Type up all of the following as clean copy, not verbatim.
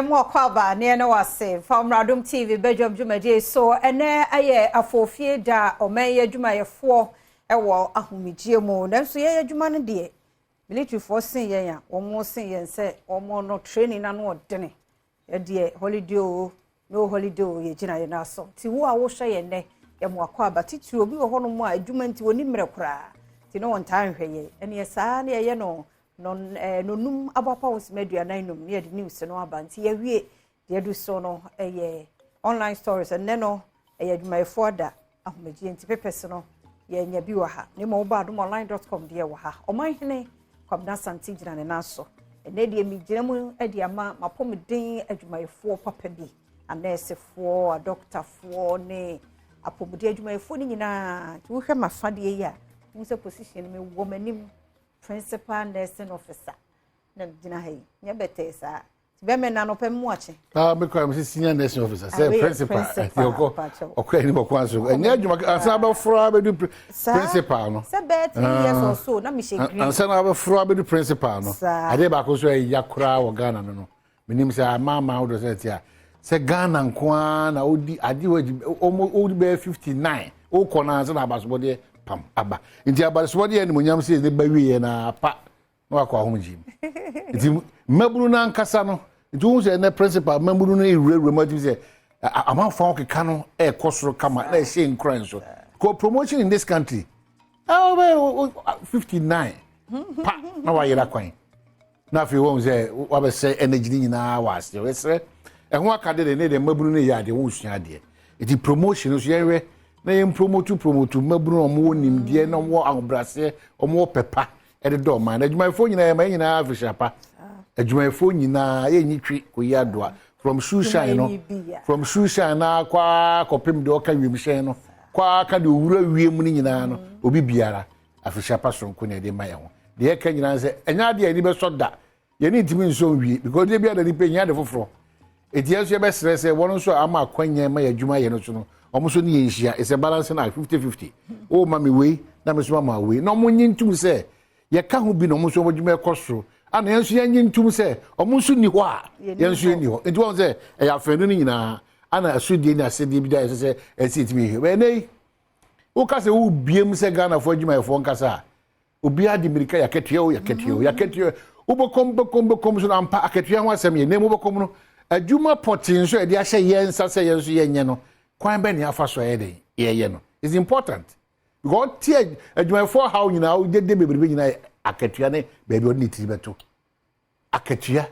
Mo kwaba ne na wase from Adom TV Badwam dwumadie so ene aye afofie da omenye dwumayefo ewo ahomigye mu nanso ye adwuma no de military force yen ya omo sen yen se omo no training na no odene ye de holiday o no holiday o ye gina ye na so ti wo a wo hwe ye ne ye mo kwaba titiri obi wo hono mu a adwuma nti woni mre kura ti no won tan hwe ye ene ye saa ne ye no nonum abapa osmedua nainum ne de news no abanti ye wie de do so no online stories and no adwumayefo da ahomagye nti pepes no ye nya bi wa ha ne mo ba adomonline.com de wa ha omanhene kwabna santi gina ne naso ene de mi gina mu de ama mapomden adwumayefo papa bi anesefo a doctorfo ne apomden adwumayefo ni nyina ti wo hwe mafade ya mu se position me wo manim principal nursing officer na gina hai nya bete sa be me na no pem mu ache me kwa me senior nursing officer say principal okwa ni bokwa so nya adwuma ansa ba fro be du principal no say bet years or so na me she green ansa na ba fro be du principal no ade ba ko so yakura wo Ghana no menim say mama wo do say tia say Ghana nko na odi ade odi be 59 o kona ansa na abaso de pam aba nti abaso de ni monyam say de ba wiye na pa no akwa homji nti maburu na nkasa no nti wo say na principal maburu no irewure ma say amanfa okeka no e kosoro kama na she nkran so ko promotion in this country 59 pa na wa yira kwan na fi wo say wa be say energy ni na wa say we say ehun akade de maburu no ya de wo sua de nti promotion so yewe na yem promote maburu omo nimdie na wo ahobrase omo pepa e de do man adwumayefo nyina ya man nyina afishapa adwumayefo nyina ye nyitwi ko yadoa from shoeshine no from shoeshine na kwa kopem de oka wiemhyen no kwa aka de owura wiem ni nyina no obi biara afishapa sonko na de maye ho de ye ka nyina se enya de ani be soda ye ni ntimi nso wie because de bia de ni pe nya de foforo etie so ye be stress e wono so ama kwanya ma ya adwuma ye no so no omuso ni yehia is a balance na 50-50 o mami we na me so mama we no mo nyintum se ye ka ho bi no omuso modwuma ekosoro ana yenso ye nyintum se omuso ni ho a yenso ni ho enti won se e ya fenu ni nyina ana asudie ni asedi bi da se esitimi we nei o ka se wo biem se Ghana fo adwuma e fo nkasa obi adi mirika ya ketua wo bokom so na ampa aketua ho asem ye nem wo bokom no adwuma potin so e de ahye yensa se yenso ye nye no kwan be ne afa so ye no is important because tie adwumayefo how nyina o de bebrebe nyina akatua ne baby o ni tibeto akatua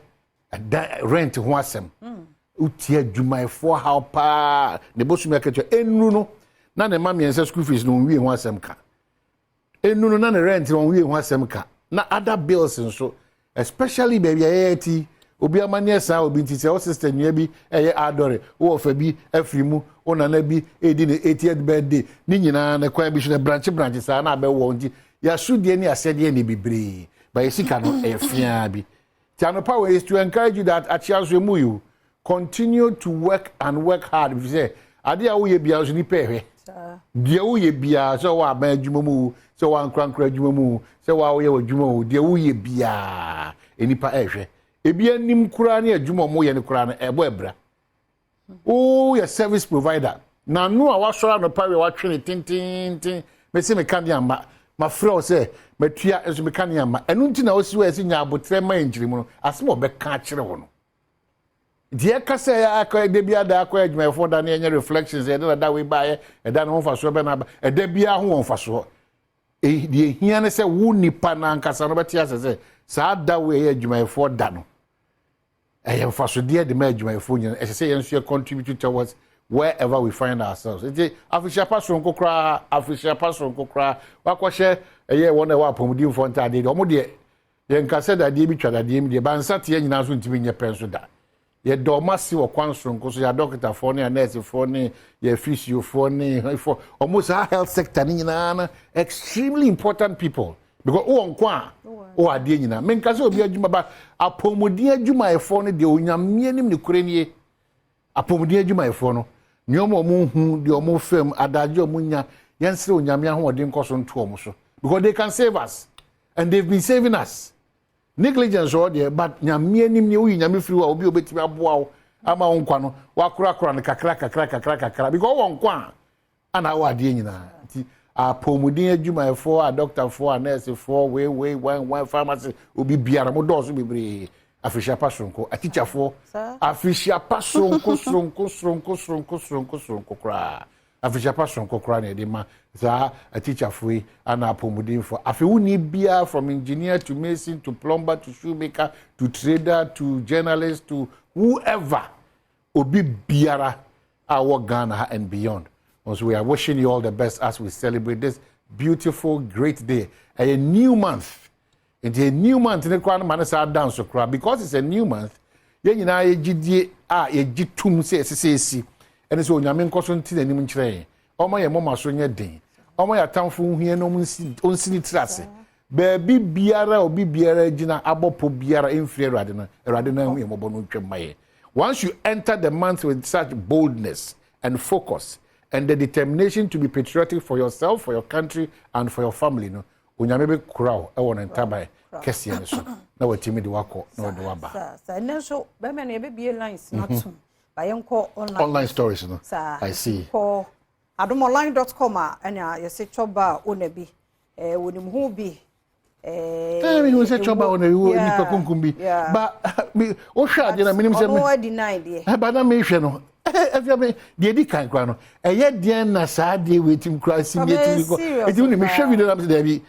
rent ho asem o tie adwumayefo how pa ne bosumi akatua enu no na ne mama yensa school fees no wie ho asem ka enu no na ne rent no wie ho asem ka na other bills nso especially baby ayati obi amane esa obi ntise o sister nua bi eye adore wo fa bi afrimu ona na bi edi ne 80th birthday ni nyina na kwa bi so branch sa na abewo nti ya sudie ni asede ni bibre ba yesika no efia bi tiano power is to encourage you that achiaso mu you continue to work and work hard if you say ade a wo ye bia so ni pehwe de wo ye bia so wa ba adwuma mu so wa nkran adwuma mu so wa wo ye adwuma mu de wo ye bia enipa ehwe ebi anim kura na adwuma mo ye ne kura na ebo ebra o ye service provider na no a wasora no pawe wa twene tintintin me se me kan ya ma frɛ se matua enso me kan ya ma enu nti na osi wa esi nya abotre ma enjiri mu no asem obeka kire wo no die ka se ya akwa de bia da akwa adwuma da na enye reflections e da we ba ye e da no mfaso be na ba e da bia ho mfaso e die hia ne se wo nipa na nkasa no betia se saa da we adwuma da no I am for so dear the adwumayefo nyina as say yenso contribute towards wherever we find ourselves. It official pastor nko kra wakwahye eye wona wa pomudin fo ntade de omo de ye nka se da de bi twada de mi de bansa te nyina so ntimi nye penso da ye do masi wo kwanso nko so ya doctor fo ne nurse fo ne ye physio fo ne for almost our health sector nyina na extremely important people because o nkwa o ade nyina menka se obi adwuma ba apomudin adwumayefo no de onyamie nim ne kure nie apomudin adwumayefo no nyomo mo hu de omo fam adaje omo nya yensere onyame ahode nkoso nto omo so because they can save us and they've been saving us negligence or there but nyame nim ne wo nyame firi wa obi obetimi aboa wo ama wo nkwa no wa kura ne kakra because wo nkwa ana wo ade nyina nti a pomudin adwuma for a doctor for a nurse for one pharmacy obi biara mo do so bebre afishia pasonko a teacher for afishia pasonko stronko kra afishia pasonko kra na de ma za a teacher for ana pomudin for afi woni bia from engineer to mason to plumber to shoemaker to trader to journalist to whoever obi biara our Ghana and beyond. So we are wishing you all the best as we celebrate this beautiful, great day. A new month. It's a new month. Dance because it's a new month. And so Yamin Cosson Tin and Nimtrain. Oh my mama so your day. Oh my town for here no on Sinitrase. Baby Biara or Bibiara Gina Abopo Biara in Free Radina, Radina. Once you enter the month with such boldness and focus, and the determination to be patriotic for yourself, for your country, and for your family, no. Unyamebe kurao, ewo ntabai, kesi ya neso. Na wetimi di wako, na wadu waba. Sa, nenso, bema ni ebe biye lines not soon. Bayenko online. Online stories, no. Sa, I see. Ko adomonline.com anya yese choba onebi, wonimuhu bi. Mi no se choba onebi, nipa kunkumbi. Ba, o sha de na minim se me. No deny de. Ba na me hwe no. Every the di kan kwa no eye de na saa de wetim kra simietim ko eti uni me hwe video na me dey bi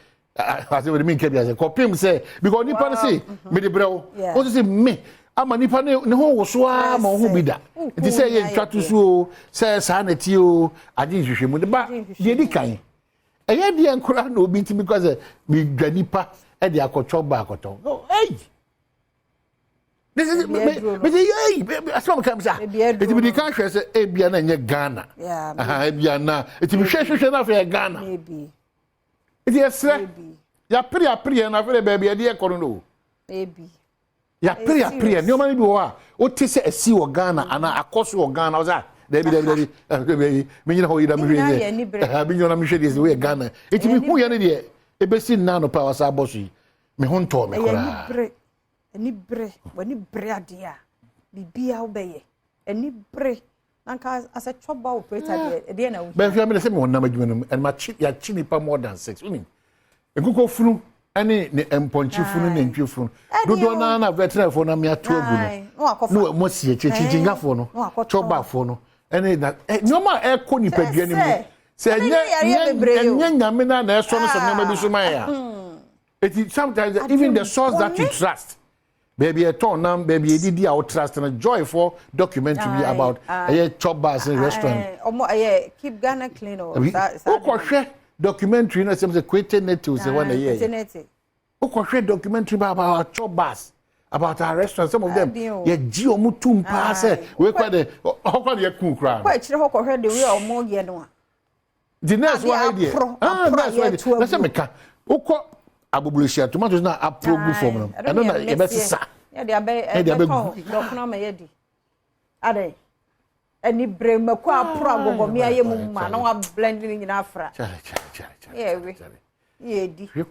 ase we me nke bi ase ko pim say because nipa no say me de brew o say me ama nipa ne ho wo so a ma ho bi da eti say ye twatu so say saa na ti o ade hwehwe mu de ba de di kan eye de nkra na obi ti because me dwa nipa e de akotwo ba akotwo hey. This is I saw come say it be can share say ebia na nye Ghana ebia na it be hwe na for Ghana maybe it is ya pre na for baby e de ekoro no maybe ya pre no man bi wo a o te say esi wo Ghana ana akoso wo Ghana o say baby me nyina ho yida me hwe bi nyona me hwe de we Ghana it be hu ya ne de e be si na no power sa boss yi me ho nto me kora Any bre adia bibia obeye any bre nanka as a choba operator de na be fi me say me wonna madwuma no and ma ya chi nipa more than 6 unim enkuko funu ani ne emponchi funu ne ntwe funu dodo na veteran fo na me ato agu no mo sie chichinga fo no choba fo no ani na nyoma e ko nipa dua ni mu se nya nyame na eso no so na ma bi so man ya sometimes even the source that you trust baby a ton nam baby didi our trust and a joyful documentary about a chop bars in restaurant keep Ghana clean or that documentary no say quitting net to say one year o documentary about chop bars about our restaurant some of them ye gi omutum pa say we kwa de hokwa de kun kra kwa chire hokwa de we omo ye no the next one idea na say meka ukọ abubulushia tomatoes na aprogu form no eno na ye besisa ya de abe dokuna ma ye di ade ani bremaku apro agogo me aye mu ma na wa blend ni nyina afra ye di we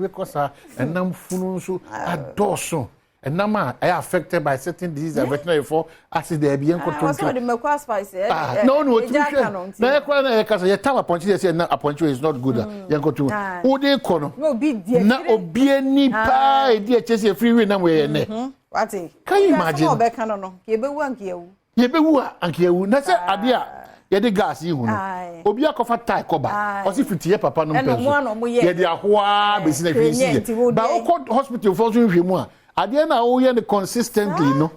kosa enam funu nso adoso enam a affected by certain diseases veterinary for acid there be enko so the makwa spice no na ekwa na ekasa ye tell appointment they say na appointment is not good yenko to who dey kono na obi ani pa e dey chese free na we ne what can you imagine no be kan no ye bewu ankiyewu na say ade a ye de gas yi hu no obi akofa tie koba o si fiti ye papa no mpenso ye de ahoa be si na hwisi ba o hospital for so hwemu a ade na o ye ne consistently no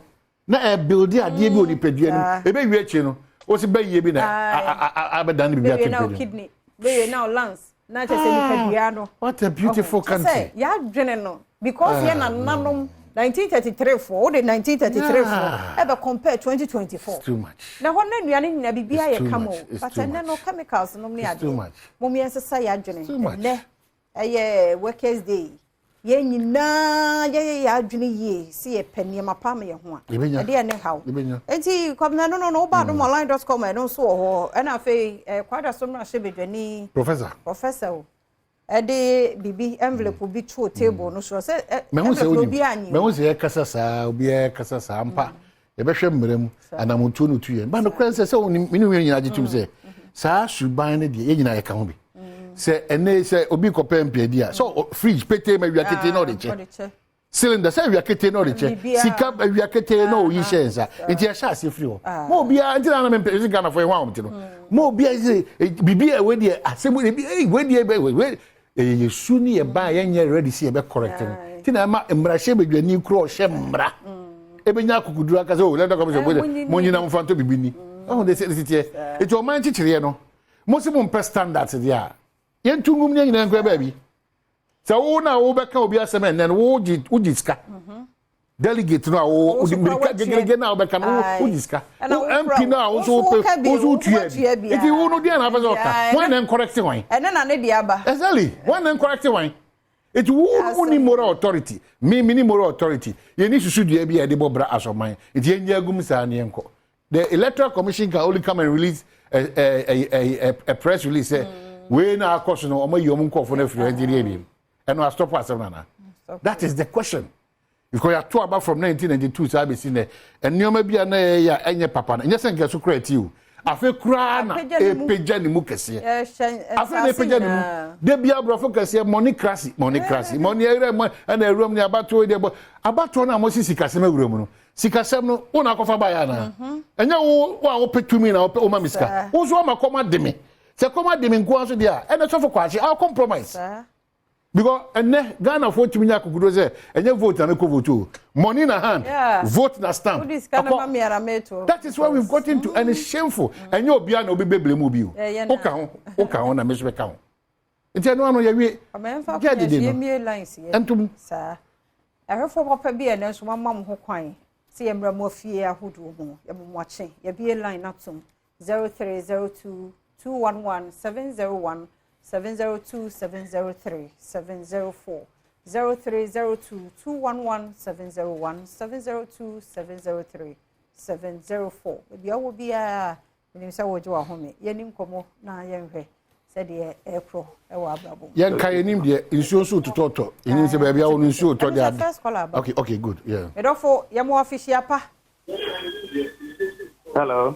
na e build ade bi oni pedua no e be wi achi no o si ba ye bi na abedan bi atempe na kidney be na lungs na chese ni pedua no what a beautiful country ya dwene no because ye na nanom 1933 for the 1933 for ever compare 2024 it's too much na honna nuane nyina bibia ye kamo but no chemicals no me ade mom yensesa ya dwene ne eye workers day ye nyina ye ya adwene ye si ye panie mapa me ye ho a ade ne haw enti kwabna no ba do online.com no so ho e na fe kwada so na hye bedwani professor ede bibi envelope bi to table no so say me hu se kasa saa obi kasa saa mpa e be hwe mmerem anamotu no tuye ba no kran se oni mini wi nyina gitum se saa suban ne de ye nyina ye ka ho bi se ene se obi kopem pedi a so fridge pete ma wi akete no de che cylinder say wi akete no de che sika wi akete no yi shensa enti ya sha se free ho mo obi a enti na me pese Ghana for ho am ti no mo obi a se bibi e we de asemu de bi we de we yesu ni e ba ye nye ready see e be correct no ti na ma mmra hye bedwani kro hye mmra e be nya akukuduru aka se o le doka se mo nyina mfanto bibi ni oh de se tie e to man chichire no mo se mo mpe standards dia ye ntungum nya nyina nkwa ba bi se wo na wo be ka obi asem en wo uji ska delegate no wo gege na wo be ka no uji ska MP na wo so tuye iti wo no dia na fa so ka when en correct one na ne dia ba exactly when en correct one it wo ni moral authority me ni moral authority ye ni susu dia bi e de bobra asoman iti enye agum sa ne enko the electoral commission can only come and release a press release say we na akoso no omo yom nkofo na free engineer bi and no stop us na that is the question because you talk about from 1992 so be seen and nyoma bia na ya enye papa na nyese nke so kra ti o afi kra na epeja ni mu kese afi na epeja ni mu de bia brofo kese money crazy money ere mo na eruom ni abato de abato na mo sikasem ewurom no sikasem no una kofa ba ya na enye wo petumi na o ma miska wo so ma koma de me se koma de me nko aso dia ene so for kwachi I compromise because ene Ghana for timi nya kokudo say enye vote na ko vote money na hand vote na stamp that is why we've got into and it's shameful enye obia na obi beble mu bi o ka ho na me so be ka ho enti no ano ye wi get the ye lines ye entum sa ehefo papa bi ene so mamam ho kwan se ye mra mo fie ahodo ho ye mo ache ye bi line natum 0302 211 701 702-703 704 0302-211-701 702-703 704 bia wo bia nim sa wo je wa home yenim komo na yenhwe se de epro e wa abrabo yen ka yenim de insuo so tototo yenim se bia wo insuo to de okay good yeah edofo yemo official pa hello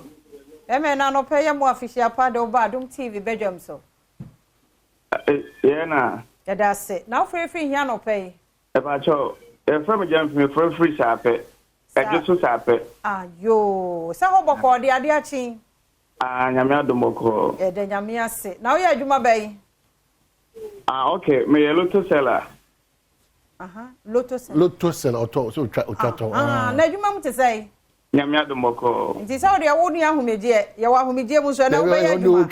na no pe yemo official pa de Badwam TV Badwam so yeah na that's it now free here no pay e ba cho e from jam free sape e just sape yo sa ho boko de ade achi nyame adomoko e de nyame ase now you adwuma bay okay me lotto seller lotto seller auto so to na adwuma mu te say nyame adomoko nti sa de wo nua ahomedie ye wa ahomedie mu so na wo bay adwuma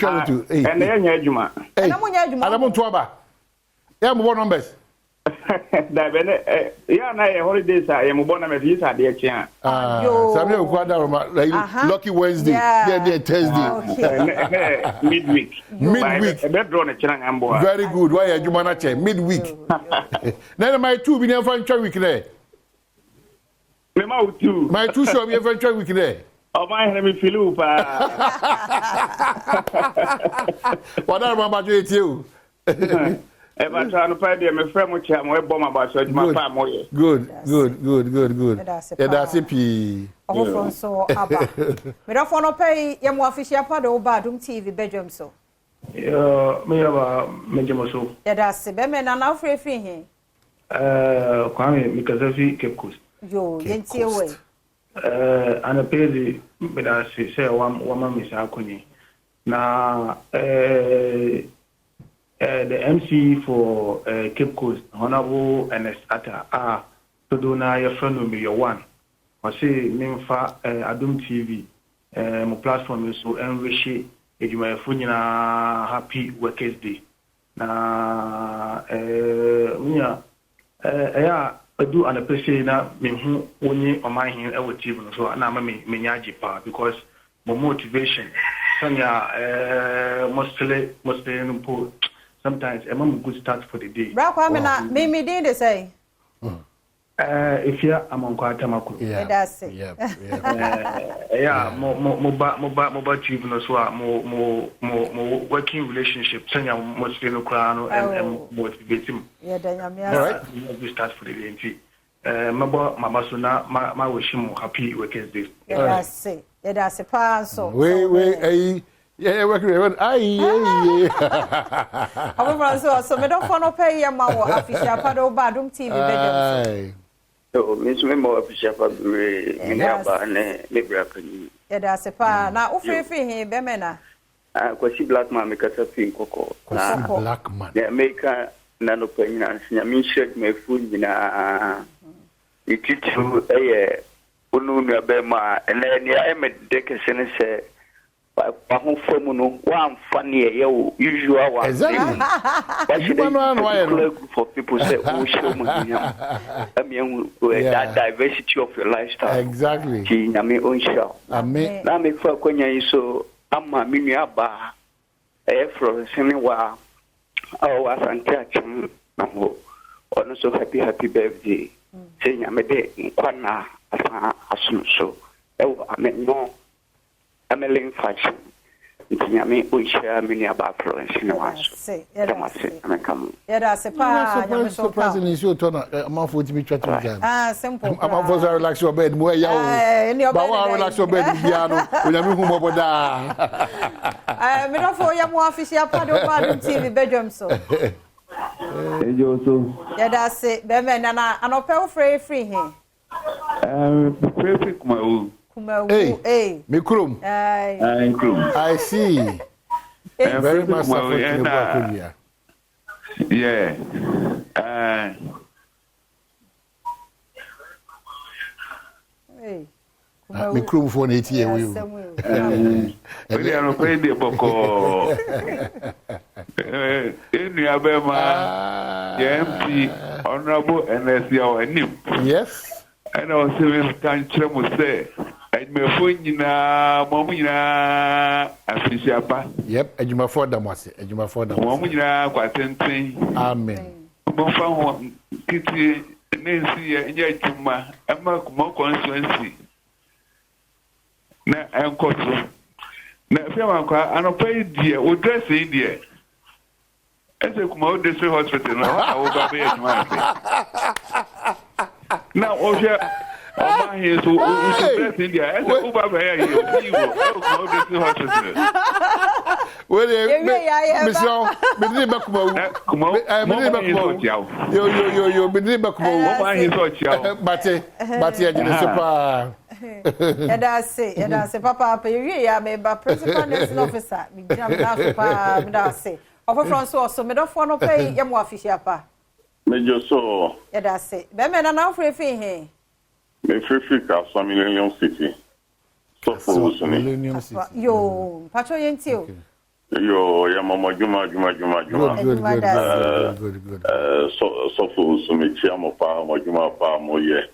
and na nya adwuma na mo nya adwuma adamu to aba ya mo numbers da bene ya na holidays a ya mo bona me visa de akia sabe o kwada lucky Wednesday there Thursday midweek be draw na kira ngambo very good why adwuma na che midweek na my two bi na fa ntwa week there me ma utu my two show me fa ntwa week there oh my me feel pa wada ma ba je tie o e ba try no pa de me frɛ mo chia mo e bɔ ma ba so adwuma pa mo ye good e da se pi oh from so aba me da for no pay ye mo official pa de Badwam TV Badwam so me aba me jemo so e da se be me na free he kwame mi kazafi Cape Coast yo yentie we ana pezi me da se wa ma mi sa akoni na the MC for Cape Coast, Honorable Ernest Atta, Todona, your friend will be your one. I say, Nimfa, Adom TV, my platform is so enrich it. You may find happy Workers' Day. Na, I do an appreciate that me who only on my hand, I would TV, so I'm not me pa because my motivation, Sonia, mostly sometimes a mom good start for the day. Bra Kwame na me dey say. If you are among Quatamaku. Yeah, that's it. Yeah, more chief no so more working relationship. Sanya mostly no crown and motivate him. Yeah, then I'm we start for the day. Mama Suna, my wishing happy working days. Yeah, that's it. Yeah, that's a pass. So Wait, yeah, working. Aye. So me don't follow pay your mouth official Badwam TV bedroom. So, Miss Memo official Fabri, Minaba, Libra. Yeah, that's a pa. Now, free here, Bemena. Kwasi black man make a fin coco. Black man. The America nano penance, Yamin shed my food in a. You teach you a Ununa Bema, and then I am a decation say. One funny, usual one. Exactly. For people say, oh, show me. I mean, that diversity of your lifestyle. Exactly. I mean, own show. Amen. Now, make for Quenya so I'm a miniaba. From Senewa. Oh, I can catch him. Also, happy birthday. Saying I'm a day in Kwana as soon so. Oh, I mean, no. I'm a link fashion. Yami, we share many about Florence in the house. Yeah, that's a pa. Surprising is your turn. A month would be chatting. Simple. I'm going to relax your bed. Where you are, relax your bed, piano. When I'm home over there. I mean, for your more official Badwam TV bedroom. So, yeah, that's it. Bemen and I pay free here. Perfect, my own. Hey, Mikrum. I see. Very much yeah. Hey. Mikrum for 80 years. We are afraid the Boko. In Yabema, MP, Honorable, and as your name. Yes. And our civil country will say. Me phone na momina afisiapa. Yep, ejuma for damase, ejuma for damase. Momina kwatenten. Amen. Mo fa ho kiti nensi ya ejuma ama kuma constituency. Na enkoso. Na fiama kwa anopai die o dress in die. Ese kuma o district hospital na o ba be ejuma. Na o je oh, my head, so dress in there. I said, oh, Baba, here you go. Hospital. Well, and I say, Papa, you are principal nursing officer. I say, of France, so me don't want to pay your more official pa. Major so. And I say, Bemen and now free here. Me free ka Millennium City. So for Millennium City. Yo, Pacho Yentio. Yo, ya mama Juma. Good. So for me chiamo pa mo Juma pa mo ye.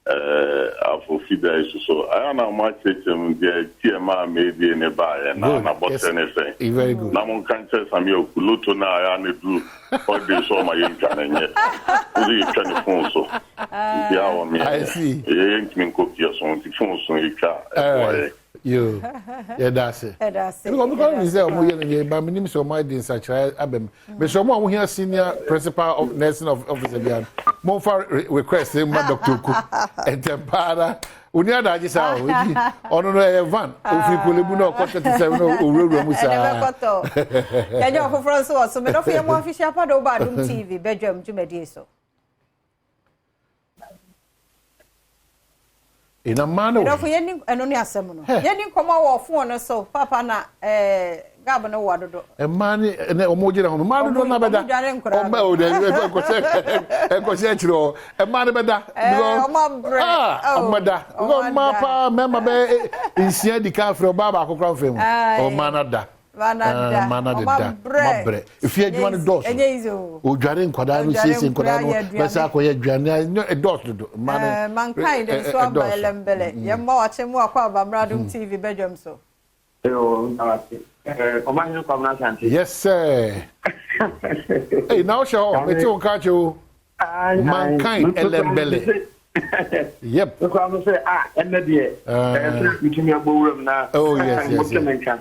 Afo fida so I na ma chechem de TMA maybe ne ba na boss anything. Very good. Na mon kan che sami okuloto na ya ne du. All this so my internet. Uli trying phone so. Yeah, on me. I see. Yen ko kia so ti phone so ika. You. Yeah, that's it. Because we say we here, but me name so my din such abem. Me so mo here senior principal of nursing officer bian. Mo for request him Dr. Cook. Entempara. Uni ada ji sa o. Ono no e van. O fi kolebu no ko 37 o ruru mu sa. Ya jo for France so me no fi mo official pa do Badwam TV bedroom jumedi so. In a manner. No for yen eno ni asem no. Yen nkoma wo phone so papa na gab no wado do. E mani ne omoji na hono mani do na beda. O ma o de ko se chiro. E mani beda. O ma bre. O ma da. O ma pa mema be insia di ka fro baba akokra mfem. O mana da. Mana de da. Ma bre. If you adwuma no dos. Enye izo. O dware nkwada no sisi nkwada no pesa akoye dwane no e dos do. Mankind so abelembele. Ye ma wache mu akwa Badwam TV bedroom so. Yes, sir. Hey, now show me to catch you. Mankind elembele. Yep. Because I say, and the dear, between your boom now. Oh, yes.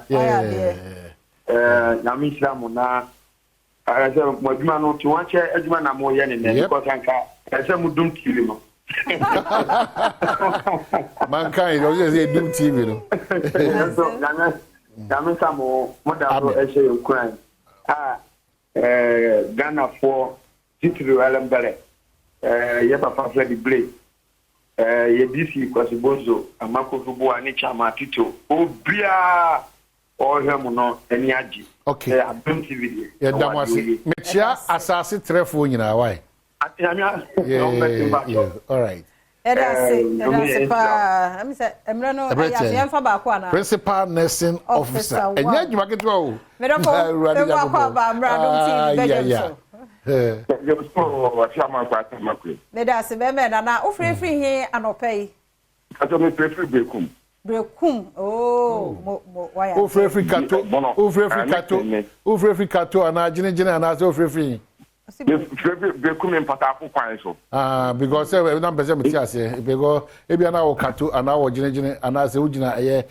Yeah. Namislamuna. I said, my man, to watch a man, I'm more young, because I said, we don't kill him. Mankind, always say, do TV. Namisamo, what I say, Ukraine. Ghana for Titru Alambere. Papa Freddy Blake. DC Kwasibozo, Amako Fubu, and Chama Tito. Oh, Bria, all him no, any aji. Okay. Adom TV. Yeah, that was it. Metia, assassin, trephone, you know, why? Yeah. All right. Principal nursing officer. And yet you are getting old. Medasi beme na ofre free here anopay. Ato me prefer bekum. Bekum. Oh, mo why? Ofre free kato. Ofre free kato ana jine ana ofre free. Bekum empata ko kwan so. Because we na pese meti ase because e bia na wo kato ana wo jine ana se ugina eye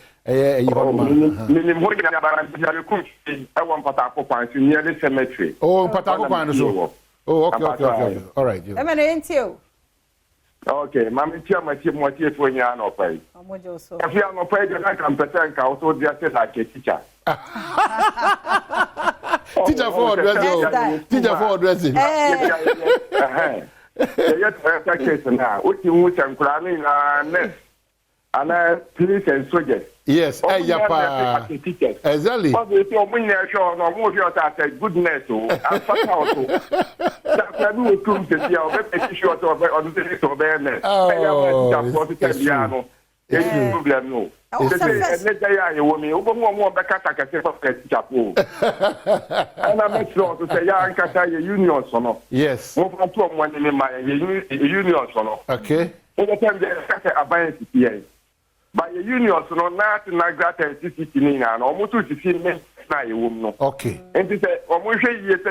ho ma. Ni mo gina ba na bekum e wo empata ko kwan so near the cemetery. Oh, empata ko kwan so. Oh, okay. All right. Okay, mami tia ma tia mo tia fo nya no pai. Amojo so. Afi an pai de na kan pete nka o so dia se like teacher. Teacher for dressing. Teacher for dressing. Yeah, ta case na. O ti mu chankura ni na nurse. Ana police and soldiers. Yes, yapa. Exactly. But if you bring your show, no more your goodness, and fuck out. That we will come to see our best short of on the list of awareness. Oh, problem no. Let the woman who more back attack a chapo. And I'm not sure to say, I can say union son. Yes. One in my union son. Okay. Over time, they are buying CPA. By a union, so not that and CCTV and almost to see me. Okay. And they say, almost a year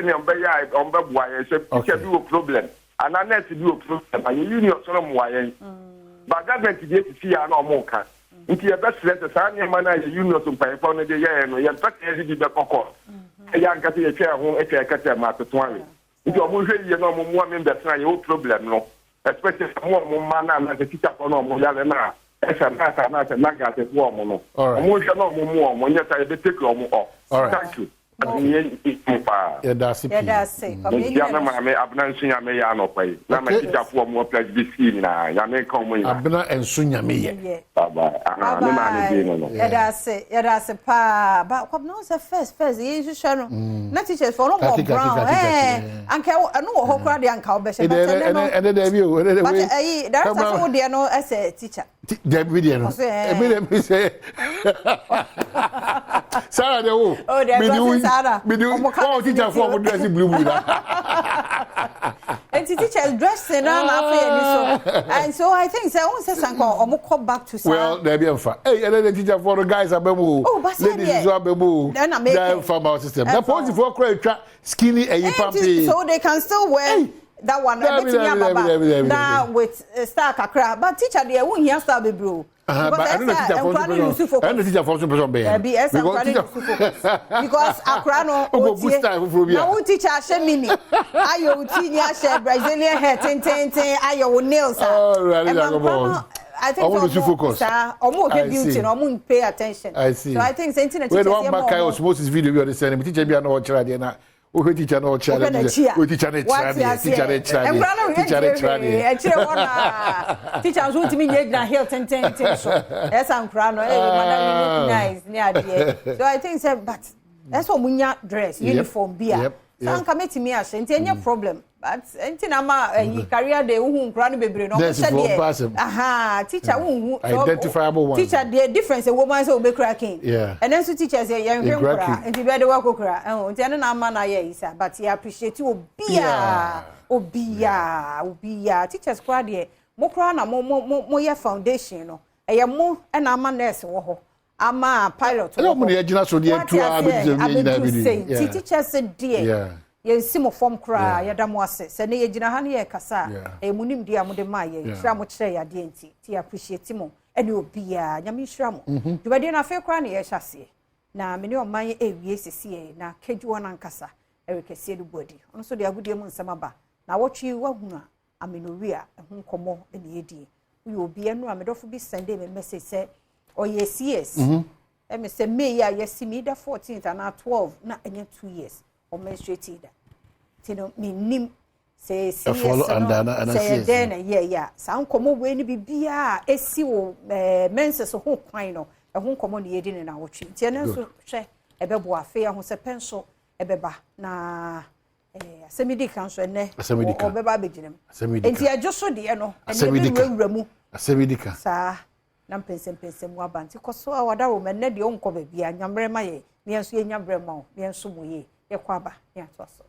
on Babway, so can do a problem. And I need to do a problem. By a union, so why. But government to get to see our more cat. If you best let the Sanya man, union to pay for the year, and you're not easy to the cocoa. A young cat, a chair home, a chair cat, a matter 20. If you're more woman, that's not your problem, no. Especially more man and the teacher for no more than that. All right. Thank you. Yeah, that's it. Abna and Sunya me. But no, first, you should not teachers for no more brown. Uncle, I know how crowd the uncle Bishop. And then that's all they know as a teacher. Debidian. Sarah, oh, teacher for dressing blue. And teachers dressing and so I think so. Almost come back to well, there be a fa. Hey, and then the teacher for the guys are babu. Oh, but ladies is babu. Then I make from our system. The policy for crowd skinny and pumpy. So they can still wear. That one, now with Star Kakra, but teacher, they won't hear Star be bro. But I don't know teacher for some person because Akrano no teacher share mini. Ayo tinya share Brazilian hair ten ayo nails. I think almost focus. Almost beauty, almost pay attention. I see. So I think internet teacher. When one back I was most video we understand teacher be no child na. O teacher no child. O teacher na child. Teachers want to me na hill 10 so. Yes I'm crying. Madam nice near there. So I think but that's what munya dress uniform beer. So I'm coming to me as any problem. But anything ama career dey who nkra no bebre no say aha teacher who identifiable one teacher the difference a woman say obe cracking and then so teachers say yan hwekra enti be dey work okra enti na ama na ye isa but he appreciate obia teachers kwa de mo kra na mo ye foundation no eye mo na ama nurse wo ho ama pilot wo mo ye gina so de atu a be nyina bi teachers say dear yensi mo form kra ya da mo ase se ne ye gina ha ne ye kasa e munim dia mo de ma ye hira mo kire ya de enti ti appreciate mo ene obia nyame hira mo dubade na fe kra ne ye hyase na me ne oman e wie sisi na kedwo na nkasa erekese du body ono so de agudie mu nsama ba na wotwe wahuna amenoria ehun komo ene yedie uyo obia no amedofo bi send me message say oye CS me say me ya yesi me da 14th and 12 na enye 2 years o menstruate da tino me nim say CS say then yeah san komo we ni bibia esi wo menses ho kwan no ehun komo ne yedi ne na wotwe tie ne so hwe ebebo afi ya ho se penso ebeba na asemidi kan so ene obeba beginem enti ajoso de no ene bi wuramu asemidi kan sa na pensem wa banti koso a wada wo menne de onko ba bia nyambre ma ye me enso ye nyambre ma wo me enso mo ye ye kwa ba ye atoso